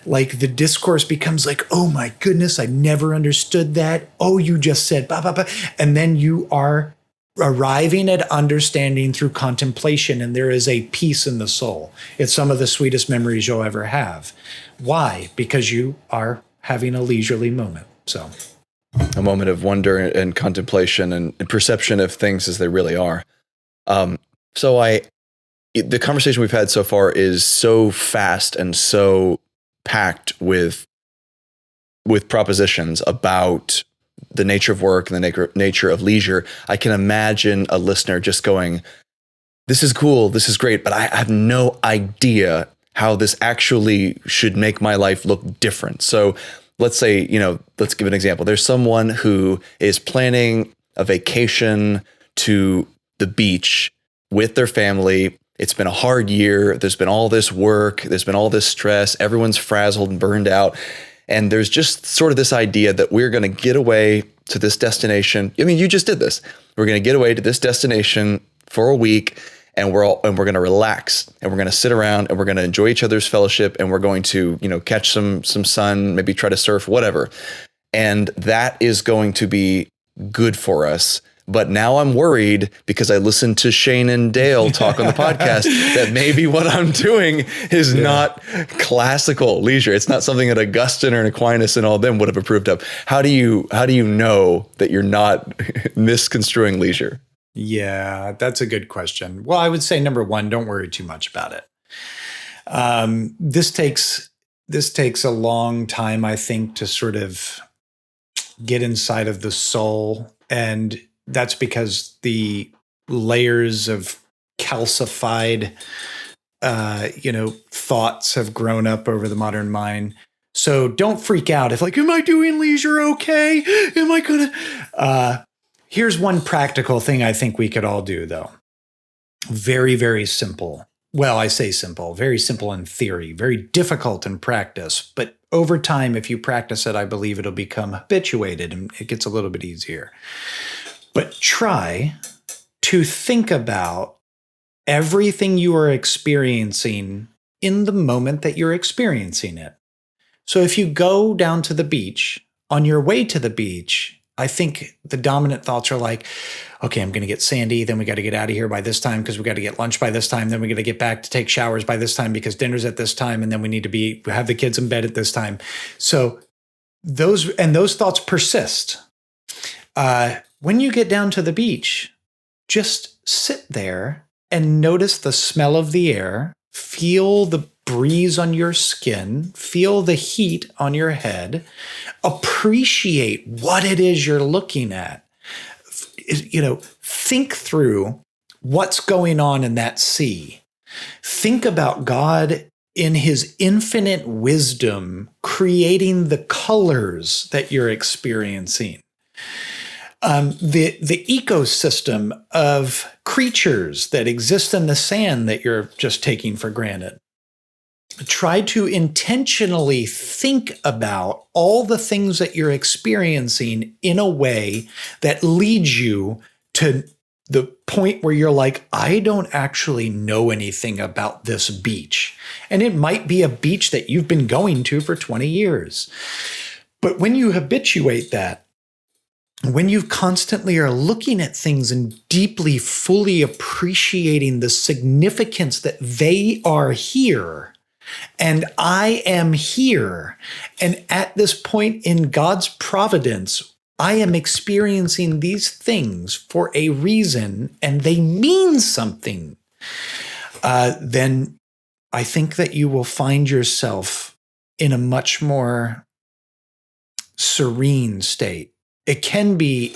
Like the discourse becomes like, oh my goodness, I never understood that. Oh, you just said blah, blah, blah. And then you are arriving at understanding through contemplation, and there is a peace in the soul. It's some of the sweetest memories you'll ever have. Why? Because you are having a leisurely moment. So a moment of wonder and contemplation and perception of things as they really are. The conversation we've had so far is so fast and so packed with propositions about the nature of work and the nature of leisure. I can imagine a listener just going, this is cool, this is great, but I have no idea how this actually should make my life look different. So let's say, let's give an example. There's someone who is planning a vacation to the beach with their family. It's been a hard year. There's been all this work. There's been all this stress. Everyone's frazzled and burned out. And there's just sort of this idea that we're going to get away to this destination. I mean, you just did this. We're going to get away to this destination for a week, and we're going to relax, and we're going to sit around, and we're going to enjoy each other's fellowship, and we're going to, catch some sun, maybe try to surf, whatever. And that is going to be good for us. But now I'm worried, because I listened to Shane and Dale talk on the podcast, that maybe what I'm doing is not classical leisure. It's not something that Augustine or Aquinas and all of them would have approved of. How do you know that you're not misconstruing leisure? Yeah, that's a good question. Well, I would say number one, don't worry too much about it. This takes a long time, I think, to sort of get inside of the soul, and that's because the layers of calcified, thoughts have grown up over the modern mind. So don't freak out if am I doing leisure okay? Am I gonna? Here's one practical thing I think we could all do, though. Very, very simple. Well, I say simple, very simple in theory, very difficult in practice. But over time, if you practice it, I believe it'll become habituated and it gets a little bit easier. But try to think about everything you are experiencing in the moment that you're experiencing it. So if you go down to the beach, on your way to the beach, I think the dominant thoughts are like, okay, I'm going to get sandy. Then we got to get out of here by this time because we got to get lunch by this time. Then we got to get back to take showers by this time because dinner's at this time. And then we need to have the kids in bed at this time. So those thoughts persist. When you get down to the beach, just sit there and notice the smell of the air, feel the breeze on your skin, feel the heat on your head, appreciate what it is you're looking at. Think through what's going on in that sea. Think about God in his infinite wisdom creating the colors that you're experiencing. The ecosystem of creatures that exist in the sand that you're just taking for granted. Try to intentionally think about all the things that you're experiencing in a way that leads you to the point where you're like, I don't actually know anything about this beach. And it might be a beach that you've been going to for 20 years. But when you habituate that, when you constantly are looking at things and deeply, fully appreciating the significance that they are here, and I am here, and at this point in God's providence, I am experiencing these things for a reason, and they mean something, then I think that you will find yourself in a much more serene state. It can be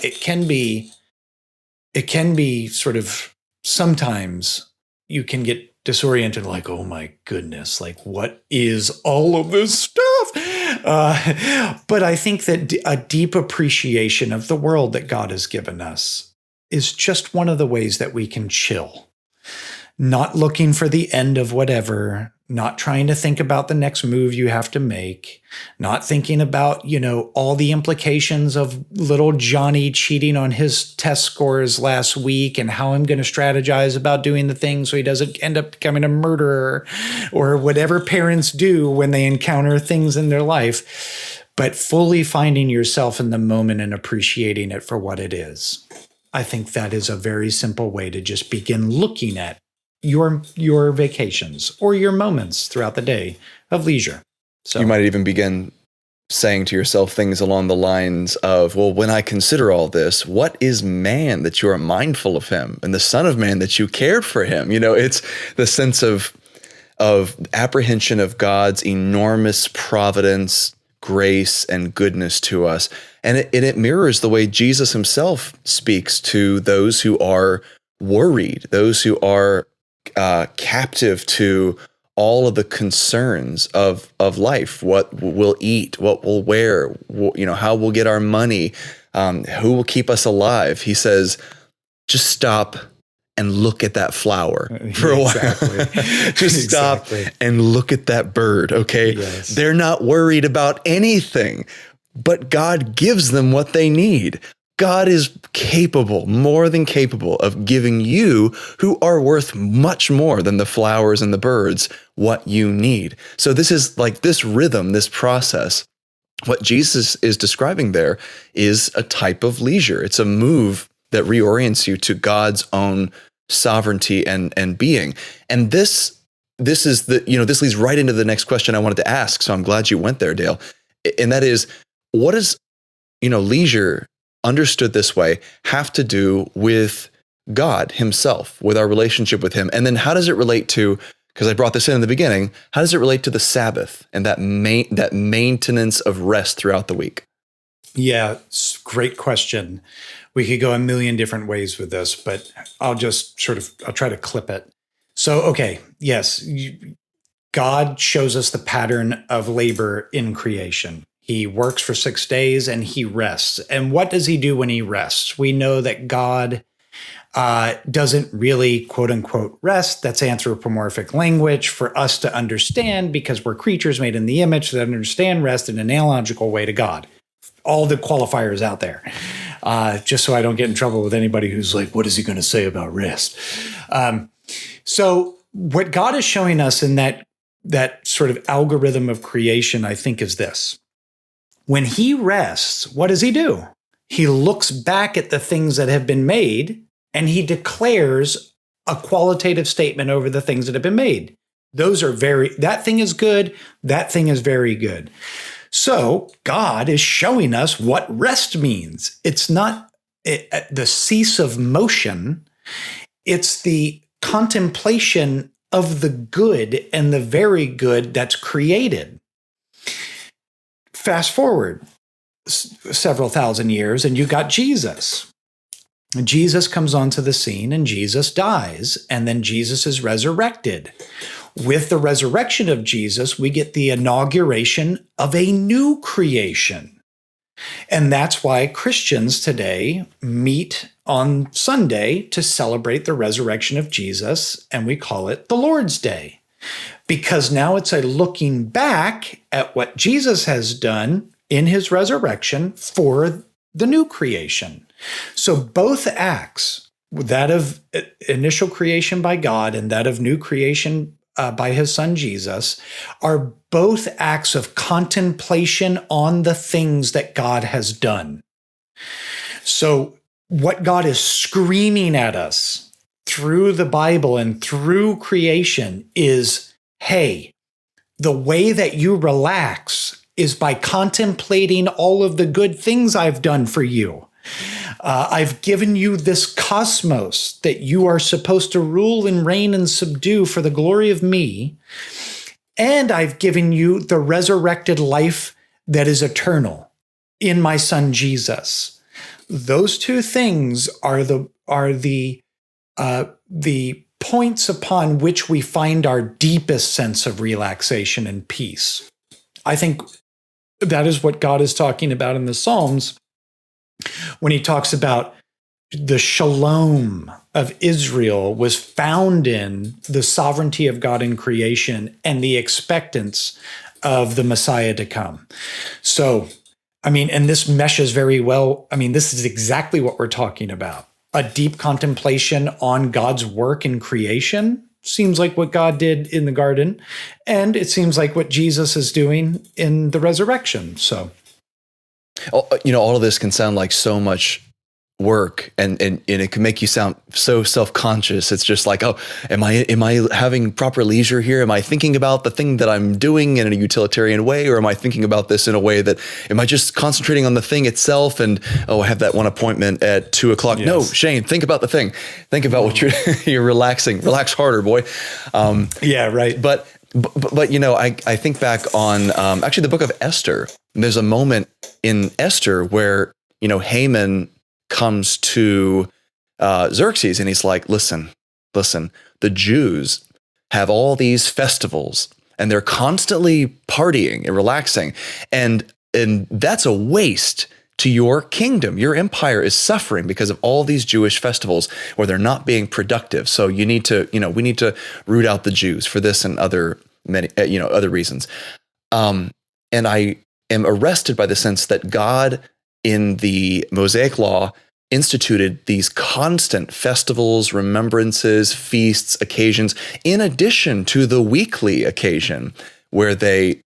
sort of, sometimes you can get disoriented, like, oh my goodness, like what is all of this stuff? But I think that a deep appreciation of the world that God has given us is just one of the ways that we can chill. Not looking for the end of whatever, not trying to think about the next move you have to make, not thinking about, all the implications of little Johnny cheating on his test scores last week and how I'm going to strategize about doing the thing so he doesn't end up becoming a murderer, or whatever parents do when they encounter things in their life, but fully finding yourself in the moment and appreciating it for what it is. I think that is a very simple way to just begin looking at your vacations or your moments throughout the day of leisure. So you might even begin saying to yourself things along the lines of, well, when I consider all this, what is man that you are mindful of him, and the son of man that you cared for him? It's the sense of apprehension of God's enormous providence, grace, and goodness to us. And it mirrors the way Jesus himself speaks to those who are worried, those who are captive to all of the concerns of life. What we'll eat, what we'll wear, how we'll get our money, who will keep us alive. He says, just stop and look at that flower for a while. Just stop and look at that bird, okay? Yes. They're not worried about anything, but God gives them what they need. God is capable, more than capable, of giving you, who are worth much more than the flowers and the birds, what you need. So this is like this rhythm, this process. What Jesus is describing there is a type of leisure. It's a move that reorients you to God's own sovereignty and being. And this is this leads right into the next question I wanted to ask. So I'm glad you went there, Dale. And that is, what does, leisure understood this way have to do with God himself, with our relationship with him? And then how does it relate to, because I brought this in the beginning, how does it relate to the Sabbath and that maintenance of rest throughout the week? Yeah, great question. We could go a million different ways with this, but I'll try to clip it. So, okay, yes, God shows us the pattern of labor in creation. He works for 6 days and he rests. And what does he do when he rests? We know that God doesn't really, quote unquote, rest. That's anthropomorphic language for us to understand, because we're creatures made in the image that understand rest in an analogical way to God. All the qualifiers out there, just so I don't get in trouble with anybody who's like, what is he going to say about rest? So what God is showing us in that sort of algorithm of creation, I think, is this. When he rests, what does he do? He looks back at the things that have been made and he declares a qualitative statement over the things that have been made. That thing is good. That thing is very good. So God is showing us what rest means. It's not the cease of motion. It's the contemplation of the good and the very good that's created. Fast forward several thousand years and you got Jesus. Jesus comes onto the scene and Jesus dies, and then Jesus is resurrected. With the resurrection of Jesus, we get the inauguration of a new creation. And that's why Christians today meet on Sunday to celebrate the resurrection of Jesus, and we call it the Lord's Day. Because now it's a looking back at what Jesus has done in his resurrection for the new creation. So both acts, that of initial creation by God and that of new creation by his son Jesus, are both acts of contemplation on the things that God has done. So what God is screaming at us through the Bible and through creation is, hey, the way that you relax is by contemplating all of the good things I've done for you. I've given you this cosmos that you are supposed to rule and reign and subdue for the glory of me. And I've given you the resurrected life that is eternal in my son Jesus. Those two things are the points upon which we find our deepest sense of relaxation and peace. I think that is what God is talking about in the Psalms when he talks about the shalom of Israel was found in the sovereignty of God in creation and the expectance of the Messiah to come. So, and this meshes very well. This is exactly what we're talking about. A deep contemplation on God's work in creation seems like what God did in the garden, and it seems like what Jesus is doing in the resurrection. So, all of this can sound like so much work, and it can make you sound so self-conscious. It's just like, oh, am I having proper leisure here? Am I thinking about the thing that I'm doing in a utilitarian way, or am I thinking about this in a way that, am I just concentrating on the thing itself? And I have that one appointment at 2:00. Yes. No, Shane, think about the thing. Think about what you're relaxing. Relax harder, boy. Yeah, right. But I think back on actually the book of Esther. There's a moment in Esther where Haman comes to Xerxes and he's like, listen, the Jews have all these festivals and they're constantly partying and relaxing. And that's a waste to your kingdom. Your empire is suffering because of all these Jewish festivals where they're not being productive. So we need to root out the Jews for this and other reasons. And I am arrested by the sense that God in the Mosaic Law instituted these constant festivals, remembrances, feasts, occasions, in addition to the weekly occasion where they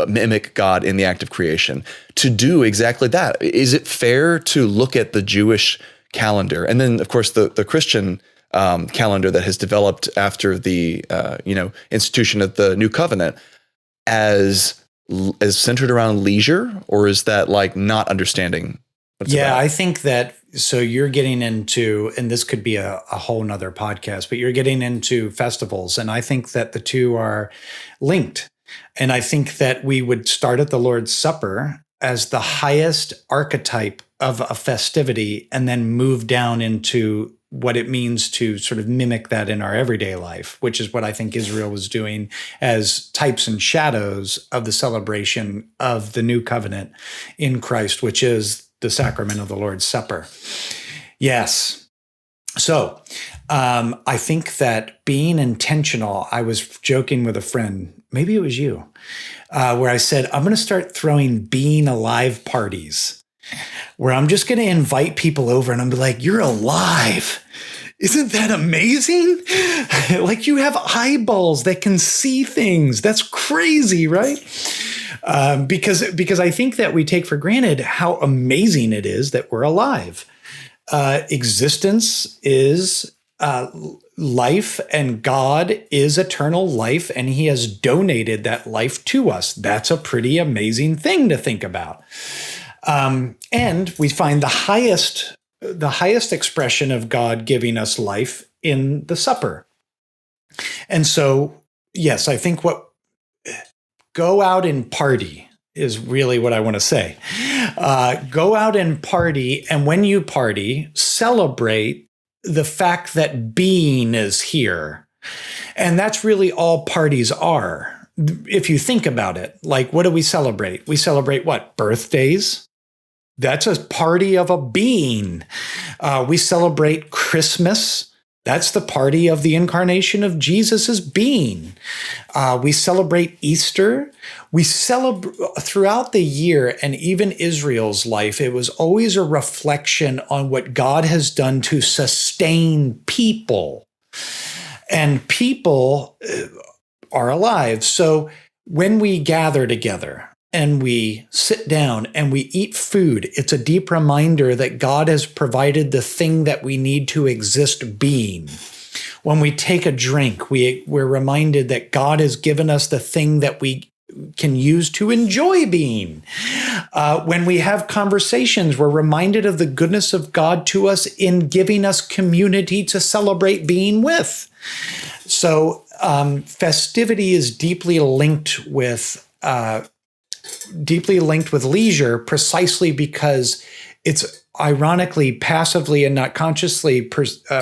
mimic God in the act of creation, to do exactly that. Is it fair to look at the Jewish calendar, and then, of course, the Christian calendar that has developed after the institution of the New Covenant, as centered around leisure, or is that like not understanding what it's about? I think that, so you're getting into, and this could be a whole nother podcast, but you're getting into festivals. And I think that the two are linked. And I think that we would start at the Lord's Supper as the highest archetype of a festivity and then move down into what it means to sort of mimic that in our everyday life, which is what I think Israel was doing as types and shadows of the celebration of the new covenant in Christ, which is the sacrament of the Lord's Supper. Yes. So I think that being intentional, I was joking with a friend, maybe it was you, where I said, I'm going to start throwing being alive parties, where I'm just going to invite people over and I'm like, you're alive. Isn't that amazing? Like, you have eyeballs that can see things. That's crazy, right? Because I think that we take for granted how amazing it is that we're alive. Existence is life, and God is eternal life, and he has donated that life to us. That's a pretty amazing thing to think about. And we find the highest expression of God giving us life in the supper. And so, yes, I think go out and party is really what I want to say. Go out and party, and when you party, celebrate the fact that being is here. And that's really all parties are. If you think about it, like, what do we celebrate? We celebrate what? Birthdays. That's a party of a being. We celebrate Christmas. That's the party of the incarnation of Jesus's being. We celebrate Easter. We celebrate throughout the year, and even Israel's life, it was always a reflection on what God has done to sustain people. And people are alive. So when we gather together and we sit down and we eat food, it's a deep reminder that God has provided the thing that we need to exist being. When we take a drink, we're reminded that God has given us the thing that we can use to enjoy being. When we have conversations, we're reminded of the goodness of God to us in giving us community to celebrate being with. So festivity is deeply linked with leisure, precisely because it's ironically, passively, and not consciously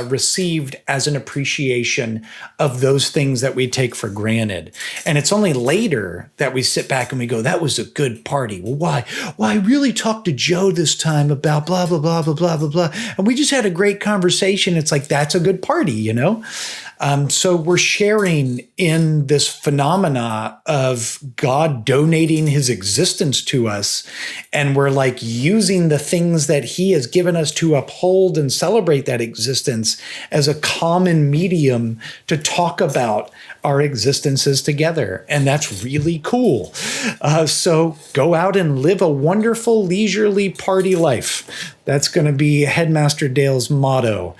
received as an appreciation of those things that we take for granted. And it's only later that we sit back and we go, that was a good party. Well, why? Well, I really talked to Joe this time about blah, blah, blah, blah, blah, blah, blah. And we just had a great conversation. It's like, that's a good party, you know? So we're sharing in this phenomena of God donating his existence to us. And we're like using the things that he has given us to uphold and celebrate that existence as a common medium to talk about our existences together. And that's really cool. So go out and live a wonderful, leisurely party life. That's going to be Headmaster Dale's motto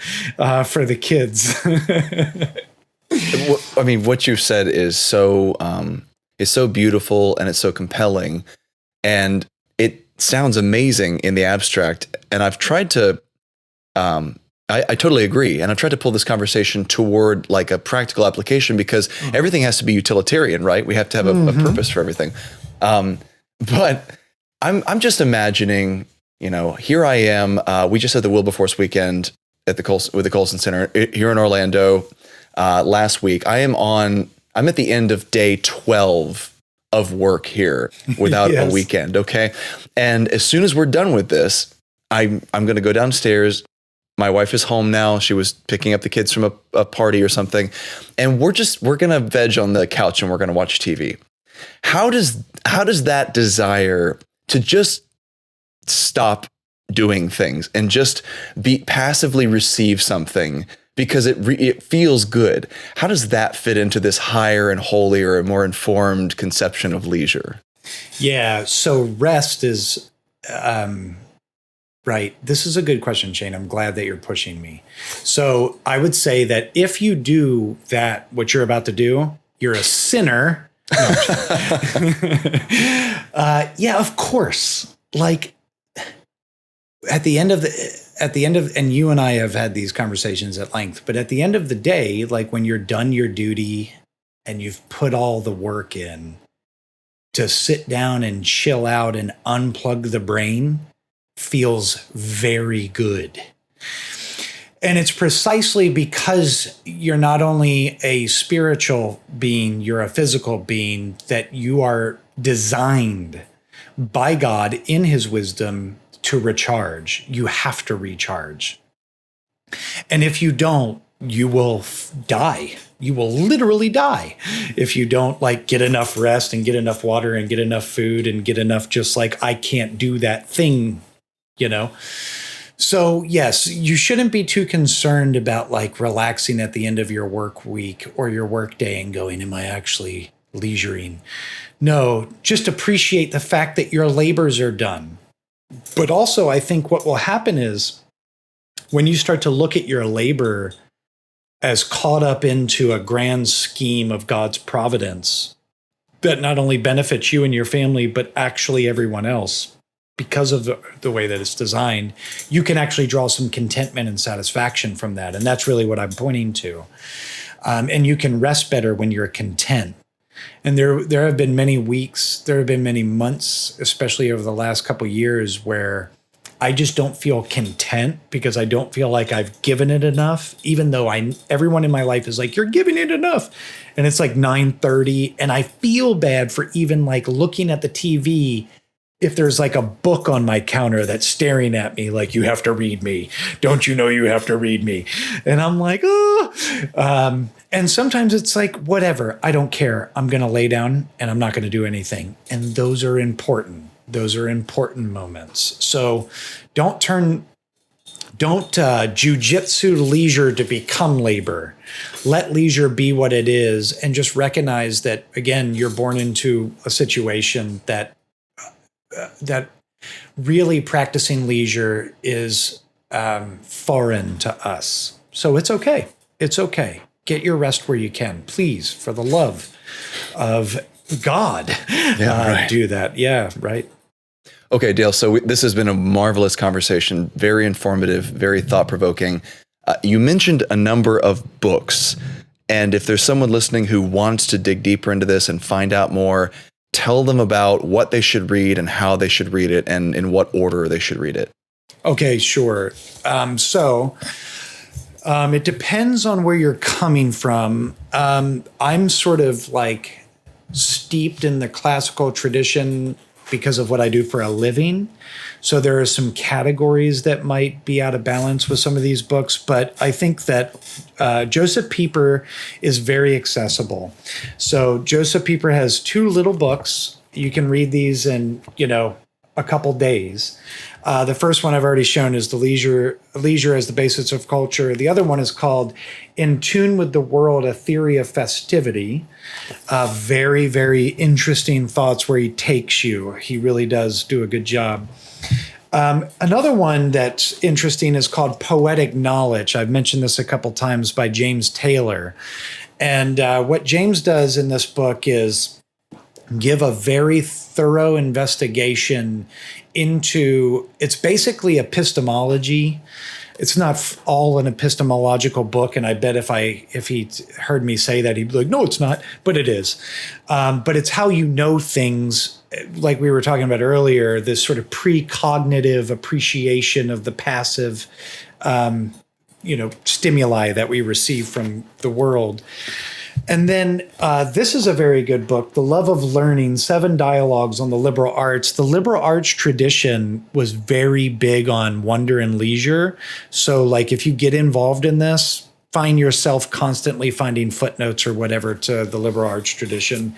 for the kids. I mean, what you've said is so beautiful, and it's so compelling, and it sounds amazing in the abstract. And I've tried to, I totally agree, and I've tried to pull this conversation toward like a practical application, because everything has to be utilitarian, right? We have to have a purpose for everything. But I'm just imagining, you know, here I am. We just had the Wilberforce weekend at with the Colson Center here in Orlando last week. I'm at the end of day 12 of work here without a weekend. Okay. And as soon as we're done with this, I'm going to go downstairs. My wife is home now. She was picking up the kids from a party or something. And we're going to veg on the couch and we're going to watch TV. How does that desire to just stop doing things and just passively receive something because it feels good, how does that fit into this higher and holier and more informed conception of leisure? Yeah. So rest is, right. This is a good question, Shane. I'm glad that you're pushing me. So I would say that if you do that, what you're about to do, you're a sinner. No, yeah, of course. Like at the end of, and you and I have had these conversations at length, but at the end of the day, like when you're done your duty and you've put all the work in, to sit down and chill out and unplug the brain feels very good. And it's precisely because you're not only a spiritual being, you're a physical being, that you are designed by God in his wisdom to recharge. You have to recharge. And if you don't, you will die. You will literally die if you don't like get enough rest and get enough water and get enough food and get enough just like, I can't do that thing, you know? So yes, you shouldn't be too concerned about like relaxing at the end of your work week or your work day and going, am I actually leisuring? No, just appreciate the fact that your labors are done. But also, I think what will happen is when you start to look at your labor as caught up into a grand scheme of God's providence that not only benefits you and your family, but actually everyone else, because of the way that it's designed, you can actually draw some contentment and satisfaction from that. And that's really what I'm pointing to. And you can rest better when you're content. And there have been many weeks, there have been many months, especially over the last couple of years, where I just don't feel content because I don't feel like I've given it enough, even though everyone in my life is like, you're giving it enough. And it's like 9:30 and I feel bad for even like looking at the TV if there's like a book on my counter that's staring at me like, you have to read me. Don't you know you have to read me? And I'm like, oh. And sometimes it's like, whatever, I don't care. I'm going to lay down and I'm not going to do anything. And those are important. Those are important moments. So don't jujitsu leisure to become labor. Let leisure be what it is and just recognize that, again, you're born into a situation that really practicing leisure is foreign to us. So it's okay. It's okay. Get your rest where you can. Please, for the love of God, right. Do that. Yeah, right. Okay, Dale, so this has been a marvelous conversation, very informative, very thought-provoking. You mentioned a number of books. And if there's someone listening who wants to dig deeper into this and find out more, tell them about what they should read and how they should read it and in what order they should read it. Okay, sure. It depends on where you're coming from. I'm sort of like steeped in the classical tradition because of what I do for a living. So there are some categories that might be out of balance with some of these books, but I think that Joseph Pieper is very accessible. So Joseph Pieper has 2 little books. You can read these in, a couple days. The first one I've already shown is Leisure as the Basis of Culture. The other one is called In Tune with the World, A Theory of Festivity. Very, very interesting thoughts where he takes you. He really does do a good job. Another one that's interesting is called Poetic Knowledge. I've mentioned this a couple times, by James Taylor. And what James does in this book is give a very thorough investigation into, it's basically epistemology. It's not all an epistemological book, and I bet if he heard me say that, he'd be like, no, it's not, but it is. But it's how you know things, like we were talking about earlier, this sort of precognitive appreciation of the passive stimuli that we receive from the world. And then this is a very good book, The Love of Learning, 7 Dialogues on the Liberal Arts. The liberal arts tradition was very big on wonder and leisure. So like if you get involved in this, find yourself constantly finding footnotes or whatever to the liberal arts tradition.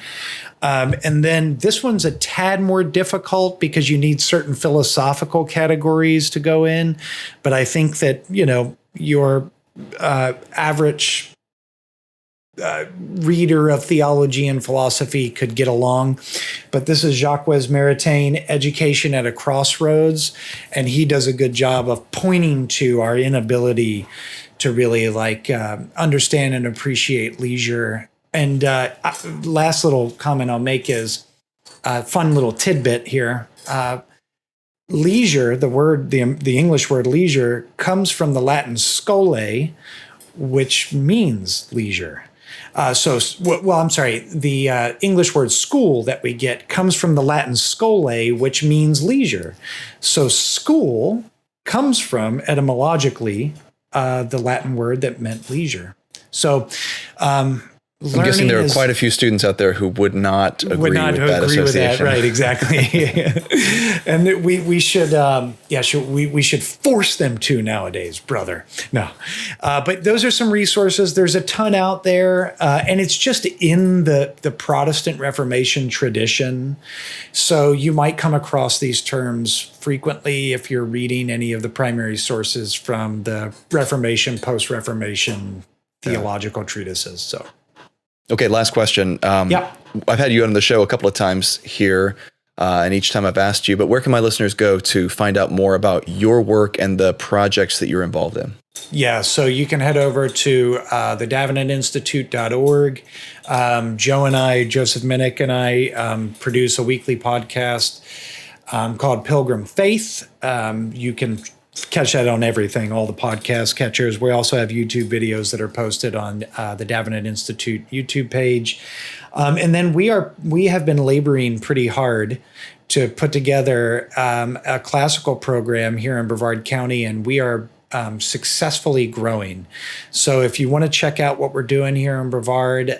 And then this one's a tad more difficult because you need certain philosophical categories to go in. But I think that, your average reader of theology and philosophy could get along. But this is Jacques Maritain, Education at a Crossroads, and he does a good job of pointing to our inability to really understand and appreciate leisure. And last little comment I'll make is a fun little tidbit here. Leisure, the English word leisure, comes from the Latin scole, which means leisure. The English word school that we get comes from the Latin scole, which means leisure. So school comes from, etymologically, the Latin word that meant leisure. So I'm guessing there are quite a few students out there who would not agree with that association. Right, exactly. And we should force them to nowadays, brother. No, but those are some resources. There's a ton out there, and it's just in the Protestant Reformation tradition. So you might come across these terms frequently if you're reading any of the primary sources from the Reformation, post-Reformation theological treatises. So. Okay, last question. I've had you on the show a couple of times here, and each time I've asked you, but where can my listeners go to find out more about your work and the projects that you're involved in? Yeah, so you can head over to the davenantinstitute.org. Joe and I, Joseph Minnick and I, produce a weekly podcast called Pilgrim Faith. You can catch that on everything, all the podcast catchers. We also have YouTube videos that are posted on the Davenant Institute YouTube page. And then we have been laboring pretty hard to put together a classical program here in Brevard County, and we are successfully growing. So if you want to check out what we're doing here in Brevard,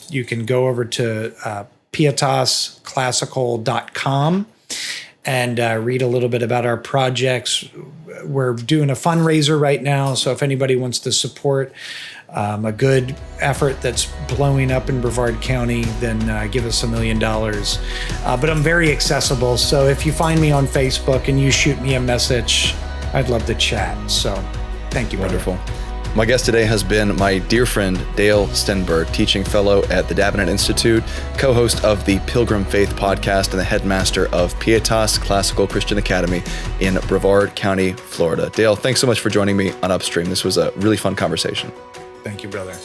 you can go over to pietasclassical.com and read a little bit about our projects. We're doing a fundraiser right now, so if anybody wants to support a good effort that's blowing up in Brevard County, then give us $1 million. But I'm very accessible, so if you find me on Facebook and you shoot me a message, I'd love to chat. So thank you, brother. Wonderful. My guest today has been my dear friend, Dale Stenberg, teaching fellow at the Davenant Institute, co-host of the Pilgrim Faith podcast, and the headmaster of Pietas Classical Christian Academy in Brevard County, Florida. Dale, thanks so much for joining me on Upstream. This was a really fun conversation. Thank you, brother.